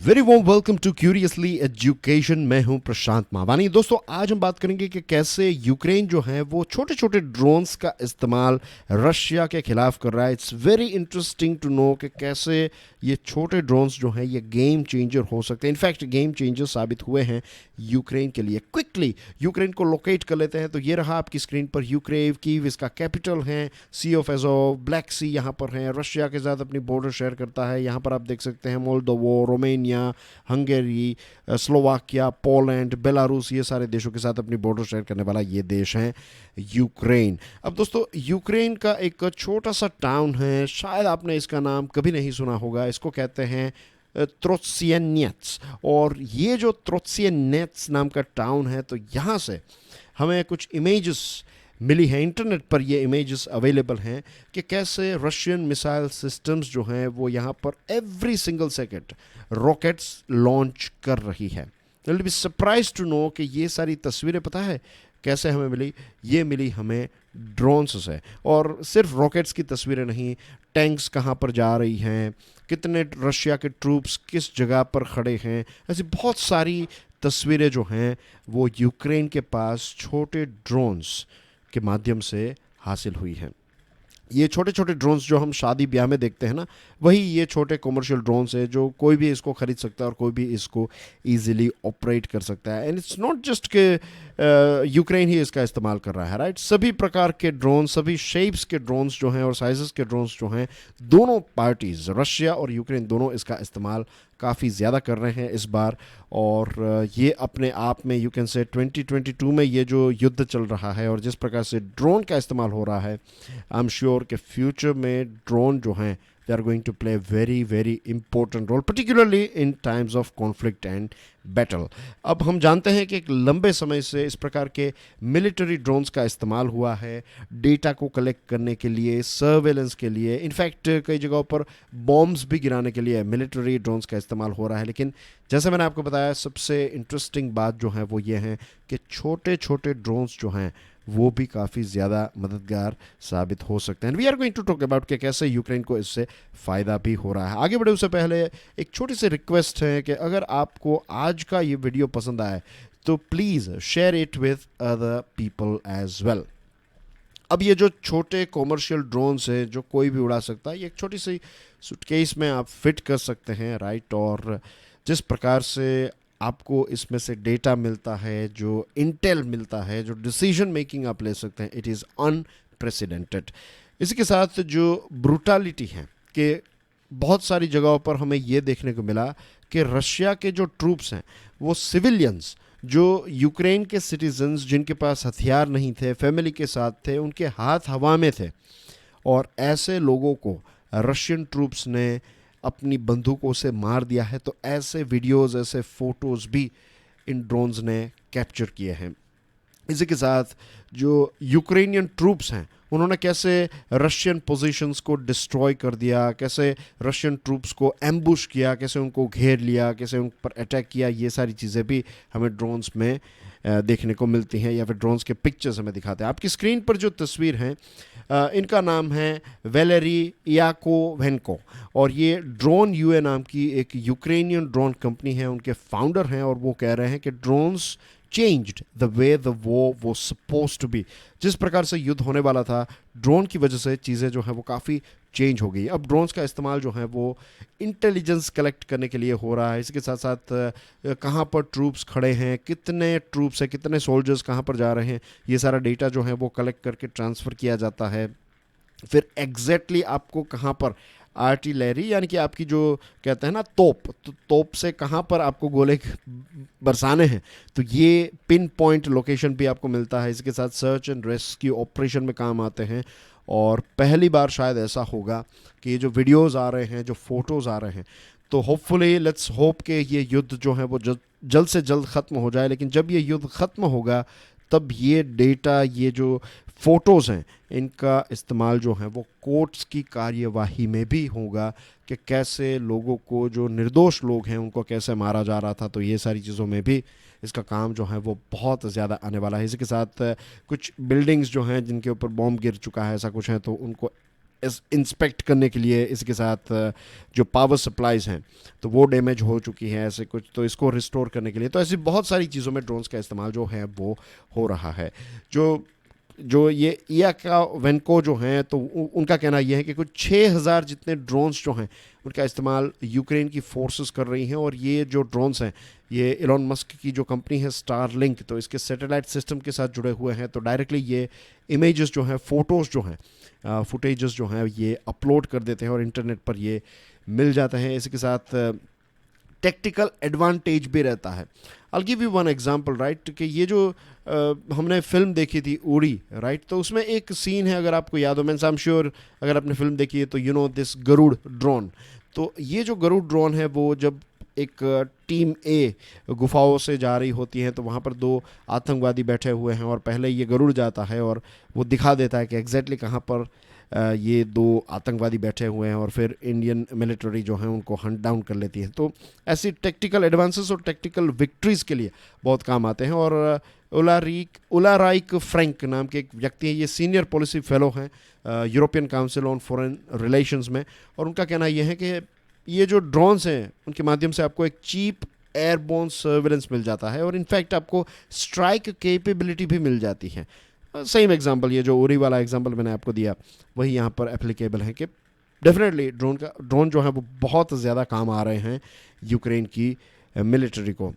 Very warm welcome to curiously education. मैं हूं प्रशांत मावानी। दोस्तों, आज हम बात करेंगे कि कैसे यूक्रेन जो है वो छोटे छोटे ड्रोन्स का इस्तेमाल रशिया के खिलाफ कर रहा है। It's very interesting to know कि कैसे ये छोटे ड्रोन्स जो हैं ये गेम चेंजर हो सकते हैं। इनफैक्ट गेम चेंजर साबित हुए हैं यूक्रेन के लिए। क्विकली यूक्रेन को लोकेट कर लेते हैं। तो ये रहा आपकी स्क्रीन पर यूक्रेन, कीव इसका कैपिटल है, सी ऑफ एजोव, ब्लैक सी यहाँ पर है, रशिया के साथ अपनी बॉर्डर शेयर करता है। यहाँ पर आप देख सकते हैं Moldova, Romania, Hungary, Slovakia, Poland, Belarus, ये सारे देशों के साथ अपनी बॉर्डर शेयर करने वाला ये देश है यूक्रेन। अब दोस्तों, यूक्रेन का एक छोटा सा टाउन है, शायद आपने इसका नाम कभी नहीं सुना होगा। इसको कहते हैं त्रोत्सियनेट्स। और ये जो त्रोत्सियनेट्स नाम का टाउन है, तो यहाँ से हमें कुछ इमेजेस मिली हैं, इंटरनेट पर ये इमेजेस अवेलेबल हैं कि कैसे रशियन मिसाइल सिस्टम्स जो हैं वो यहाँ पर every single second rockets launch कर रही है। Will be surprise to know कि ये सारी तस्वीरें पता है कैसे हमें मिली। ये मिली हमें ड्रोन्स से। और सिर्फ रॉकेट्स की तस्वीरें नहीं, टैंक्स कहाँ पर जा रही हैं, कितने रशिया के ट्रूप्स किस जगह पर खड़े हैं, ऐसी बहुत सारी तस्वीरें जो हैं वो यूक्रेन के पास छोटे ड्रोन्स के माध्यम से हासिल हुई हैं। ये छोटे छोटे ड्रोन्स जो हम शादी ब्याह में देखते हैं ना, वही ये छोटे कमर्शियल ड्रोन्स है जो कोई भी इसको खरीद सकता है और कोई भी इसको इजीली ऑपरेट कर सकता है। एंड इट्स नॉट जस्ट कि यूक्रेन ही इसका इस्तेमाल कर रहा है, राइट। सभी प्रकार के ड्रोन, सभी शेप्स के ड्रोन्स जो हैं और साइजेस के ड्रोन्स जो हैं, दोनों पार्टीज़ रशिया और यूक्रेन दोनों इसका इस्तेमाल काफ़ी ज़्यादा कर रहे हैं इस बार। और ये अपने आप में यू कैन से 2022 में ये जो युद्ध चल रहा है और जिस प्रकार से ड्रोन का इस्तेमाल हो रहा है, आई एम श्योर कि फ्यूचर में ड्रोन जो हैं they are going to play very very important role, particularly in times of conflict and battle. अब हम जानते हैं कि एक लंबे समय से इस प्रकार के मिलिट्री ड्रोन्स का इस्तेमाल हुआ है डेटा को कलेक्ट करने के लिए, सर्वेलेंस के लिए। इनफैक्ट कई जगहों पर बॉम्ब्स भी गिराने के लिए मिलिट्री ड्रोन्स का इस्तेमाल हो रहा है। लेकिन जैसे मैंने आपको बताया, सबसे इंटरेस्टिंग बात जो है वो ये है कि छोटे छोटे ड्रोन्स जो हैं वो भी काफ़ी ज़्यादा मददगार साबित हो सकते हैं। We are going to talk about कि कैसे यूक्रेन को इससे फ़ायदा भी हो रहा है। आगे बढ़े उससे पहले एक छोटी सी रिक्वेस्ट है कि अगर आपको आज का ये वीडियो पसंद आए तो please share it with other people as well. अब ये जो छोटे कॉमर्शियल ड्रोन्स हैं जो कोई भी उड़ा सकता है, ये एक छोटी सी सूटकेस में आप फिट कर सकते हैं, राइट। और जिस प्रकार से आपको इसमें से डेटा मिलता है, जो इंटेल मिलता है, जो डिसीजन मेकिंग आप ले सकते हैं, इट इज़ अनप्रेसिडेंटेड। इसी के साथ जो ब्रूटलिटी है कि बहुत सारी जगहों पर हमें ये देखने को मिला कि रशिया के जो ट्रूप्स हैं वो सिविलियंस, जो यूक्रेन के सिटीजन्स जिनके पास हथियार नहीं थे, फैमिली के साथ थे, उनके हाथ हवा में थे। और ऐसे लोगों को रशियन ट्रूप्स ने अपनी बंदूकों से मार दिया है। तो ऐसे वीडियोस, ऐसे फ़ोटोज़ भी इन ड्रोन्स ने कैप्चर किए हैं। इसी के साथ जो यूक्रेनियन ट्रूप्स हैं उन्होंने कैसे रशियन पोजीशंस को डिस्ट्रॉय कर दिया, कैसे रशियन ट्रूप्स को एम्बुश किया, कैसे उनको घेर लिया, कैसे उन पर अटैक किया, ये सारी चीज़ें भी हमें ड्रोन्स में देखने को मिलती हैं या फिर ड्रोन्स के पिक्चर्स हमें दिखाते हैं। आपकी स्क्रीन पर जो तस्वीर हैं इनका नाम है वेलेरी याकोवेंको और ये ड्रोन यूए नाम की एक यूक्रेनियन ड्रोन कंपनी है, उनके फाउंडर हैं। और वो कह रहे हैं कि drones changed the way the war was supposed to be. जिस प्रकार से युद्ध होने वाला था, ड्रोन की वजह से चीज़ें जो हैं वो काफ़ी चेंज हो गई। अब ड्रोन्स का इस्तेमाल जो है वो इंटेलिजेंस कलेक्ट करने के लिए हो रहा है। इसके साथ साथ कहाँ पर ट्रूप्स खड़े हैं, कितने ट्रूप्स हैं, कितने सोल्जर्स कहाँ पर जा रहे हैं, ये सारा डेटा जो है वो कलेक्ट करके ट्रांसफ़र किया जाता है। फिर एग्जैक्टली आपको कहाँ पर आर्टिलरी, यानी कि आपकी जो कहते हैं ना तोप, तो तोप से कहाँ पर आपको गोले बरसाने हैं, तो ये पिन पॉइंट लोकेशन भी आपको मिलता है। इसके साथ सर्च एंड रेस्क्यू ऑपरेशन में काम आते हैं। और पहली बार शायद ऐसा होगा कि ये जो वीडियोज़ आ रहे हैं, जो फ़ोटोज़ आ रहे हैं, तो होपफुली लेट्स होप कि ये युद्ध जो है वो जल्द से जल्द ख़त्म हो जाए। लेकिन जब ये युद्ध ख़त्म होगा तब ये डेटा, ये जो फ़ोटोज़ हैं, इनका इस्तेमाल जो है वो कोर्ट्स की कार्यवाही में भी होगा कि कैसे लोगों को, जो निर्दोष लोग हैं, उनको कैसे मारा जा रहा था। तो ये सारी चीज़ों में भी इसका काम जो है वो बहुत ज़्यादा आने वाला है। इसी के साथ कुछ बिल्डिंग्स जो हैं जिनके ऊपर बॉम्ब गिर चुका है, ऐसा कुछ है, तो उनको इंस्पेक्ट करने के लिए, इसके साथ जो पावर सप्लाईज हैं तो वो डैमेज हो चुकी हैं ऐसे कुछ, तो इसको रिस्टोर करने के लिए, तो ऐसी बहुत सारी चीज़ों में ड्रोन्स का इस्तेमाल जो है वो हो रहा है। जो जो ये इयाका वेनको जो हैं तो उनका कहना यह है कि कुछ 6,000 जितने ड्रोन्स जो हैं उनका इस्तेमाल यूक्रेन की फोर्सेस कर रही हैं, और ये जो ड्रोन्स हैं ये एलोन मस्क की जो कंपनी है स्टारलिंक, तो इसके सैटेलाइट सिस्टम के साथ जुड़े हुए हैं, तो डायरेक्टली ये इमेजेस जो हैं, फ़ोटोज़ जो हैं, फुटेजेस जो हैं ये अपलोड कर देते हैं और इंटरनेट पर ये मिल जाते हैं। इसके साथ टेक्टिकल एडवांटेज भी रहता है। I'll give you one example, right, कि ये जो हमने फिल्म देखी थी उड़ी, राइट, तो उसमें एक सीन है, अगर आपको याद हो, मैं आई एम श्योर अगर आपने फिल्म देखी है तो you know this Garud drone. तो ये जो गरुड़ ड्रोन है वो जब एक टीम ए गुफाओं से जा रही होती है तो वहाँ पर 2 आतंकवादी बैठे हुए हैं, और पहले ये गरुड़ जाता है और वो दिखा देता है कि एग्जैक्टली कहाँ पर ये 2 आतंकवादी बैठे हुए हैं, और फिर इंडियन मिलिट्री जो है उनको हंट डाउन कर लेती है। तो ऐसी टेक्टिकल एडवांसेस और टेक्टिकल विक्ट्रीज़ के लिए बहुत काम आते हैं। और उलाराइक फ्रैंक नाम के एक व्यक्ति हैं, ये सीनियर पॉलिसी फेलो हैं European council on foreign relations में, और उनका कहना यह है कि ये जो ड्रोन्स हैं उनके माध्यम से आपको एक चीप एयरबोर्न सर्वेलेंस मिल जाता है, और इनफैक्ट आपको स्ट्राइक कैपेबिलिटी भी मिल जाती है। सेम एग्जांपल, ये जो उरी वाला एग्जांपल मैंने आपको दिया वही यहाँ पर एप्लीकेबल है कि डेफिनेटली ड्रोन जो है वो बहुत ज़्यादा काम आ रहे हैं यूक्रेन की मिलिट्री को।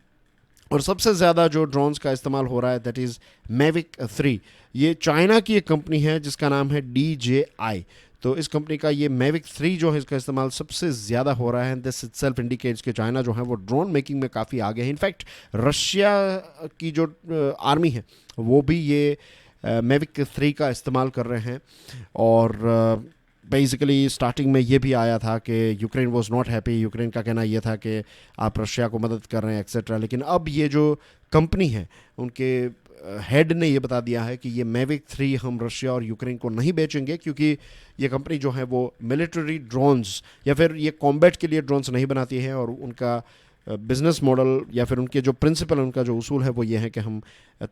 और सबसे ज़्यादा जो ड्रोन्स का इस्तेमाल हो रहा है दैट इज़ मैविक 3। ये चाइना की एक कंपनी है जिसका नाम है DJI। तो इस कंपनी का ये मैविक 3 जो है इसका इस्तेमाल सबसे ज़्यादा हो रहा है। दिस इटसेल्फ इंडिकेट्स कि चाइना जो है वो ड्रोन मेकिंग में काफ़ी आगे है। इनफैक्ट रशिया की जो आर्मी है वो भी ये मैविक 3 का इस्तेमाल कर रहे हैं। और बेसिकली स्टार्टिंग में ये भी आया था कि Ukraine was not happy, Ukraine का कहना ये था कि आप रशिया को मदद कर रहे हैं एक्सेट्रा, लेकिन अब ये जो कंपनी है उनके हेड ने ये बता दिया है कि ये मैविक 3 हम रशिया और यूक्रेन को नहीं बेचेंगे, क्योंकि ये कंपनी जो है वो मिलिट्री ड्रोन्स या फिर ये कॉम्बैट के लिए ड्रोन्स नहीं बनाती है, और उनका बिज़नेस मॉडल या फिर उनके जो प्रिंसिपल, उनका जो उसूल है वो ये है कि हम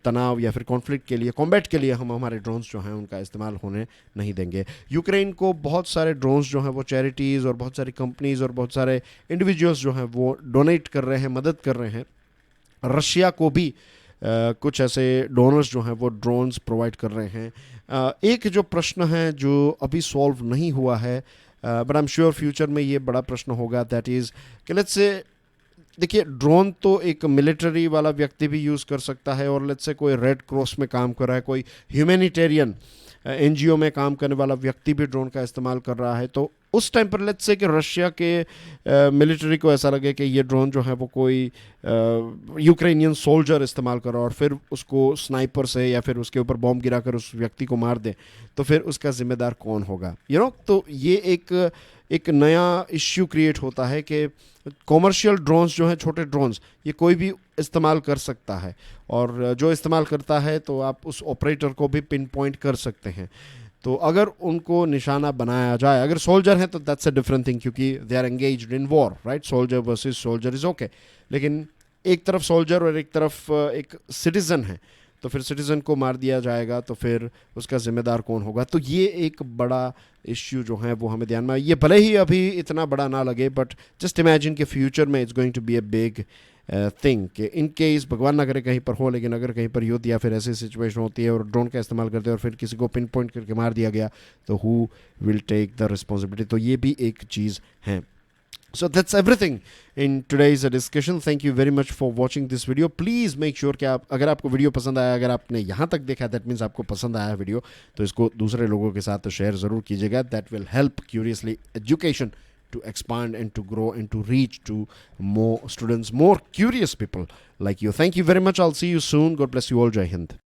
तनाव या फिर कॉन्फ्लिक्ट के लिए, कॉम्बैट के लिए हम हमारे ड्रोन्स जो हैं उनका इस्तेमाल होने नहीं देंगे। यूक्रेन को बहुत सारे ड्रोन्स जो हैं वो चैरिटीज़ और बहुत सारी कंपनीज़ और बहुत सारे इंडिविजुअल्स जो हैं वो डोनेट कर रहे हैं, मदद कर रहे हैं। रशिया को भी कुछ ऐसे डोनर्स जो हैं वो ड्रोन्स प्रोवाइड कर रहे हैं। एक जो प्रश्न है जो अभी सॉल्व नहीं हुआ है, but I am sure future में ये बड़ा प्रश्न होगा, दैट इज़ कि लेट्स से देखिए ड्रोन तो एक मिलिट्री वाला व्यक्ति भी यूज़ कर सकता है, और लेट्स से कोई रेड क्रॉस में काम कर रहा है, कोई ह्यूमैनिटेरियन NGO में काम करने वाला व्यक्ति भी ड्रोन का इस्तेमाल कर रहा है, तो उस टाइम पर लेट्स से कि रशिया के मिलिट्री को ऐसा लगे कि ये ड्रोन जो है वो कोई यूक्रेनियन सोल्जर इस्तेमाल कर रहा है और फिर उसको स्नाइपर से या फिर उसके ऊपर बॉम्ब गिराकर उस व्यक्ति को मार दे, तो फिर उसका जिम्मेदार कौन होगा, तो ये एक नया इश्यू क्रिएट होता है कि कॉमर्शियल ड्रोन्स जो हैं, छोटे ड्रोन्स, ये कोई भी इस्तेमाल कर सकता है, और जो इस्तेमाल करता है तो आप उस ऑपरेटर को भी पिन पॉइंट कर सकते हैं। तो अगर उनको निशाना बनाया जाए, अगर सोल्जर हैं तो दैट्स अ डिफरेंट थिंग, क्योंकि they are engaged in war, right, soldier versus soldier is okay. लेकिन एक तरफ सोल्जर और एक तरफ एक सिटीज़न है, तो फिर सिटीज़न को मार दिया जाएगा तो फिर उसका ज़िम्मेदार कौन होगा। तो ये एक बड़ा इश्यू जो है वो हमें ध्यान में, ये भले ही अभी इतना बड़ा ना लगे, बट जस्ट इमेजिन कि फ्यूचर में it's going to be a big thing कि इन केस भगवान ना करे कहीं पर हो, लेकिन अगर कहीं पर युद्ध या फिर ऐसी सिचुएशन होती है और ड्रोन का इस्तेमाल करते हैं और फिर किसी को पिन पॉइंट करके मार दिया गया, तो who will take the responsibility. तो ये भी एक चीज़ है। So that's everything in today's discussion. Thank you very much for watching this video. Please make sure कि आप, अगर आपको वीडियो पसंद आया, अगर आपने यहाँ तक देखा, that means आपको पसंद आया वीडियो, तो इसको दूसरे लोगों के साथ शेयर ज़रूर कीजिएगा. That will help Curiously Education to expand and to grow and to reach to more students, more curious people like you. Thank you very much. I'll see you soon. God bless you all. Jai Hind.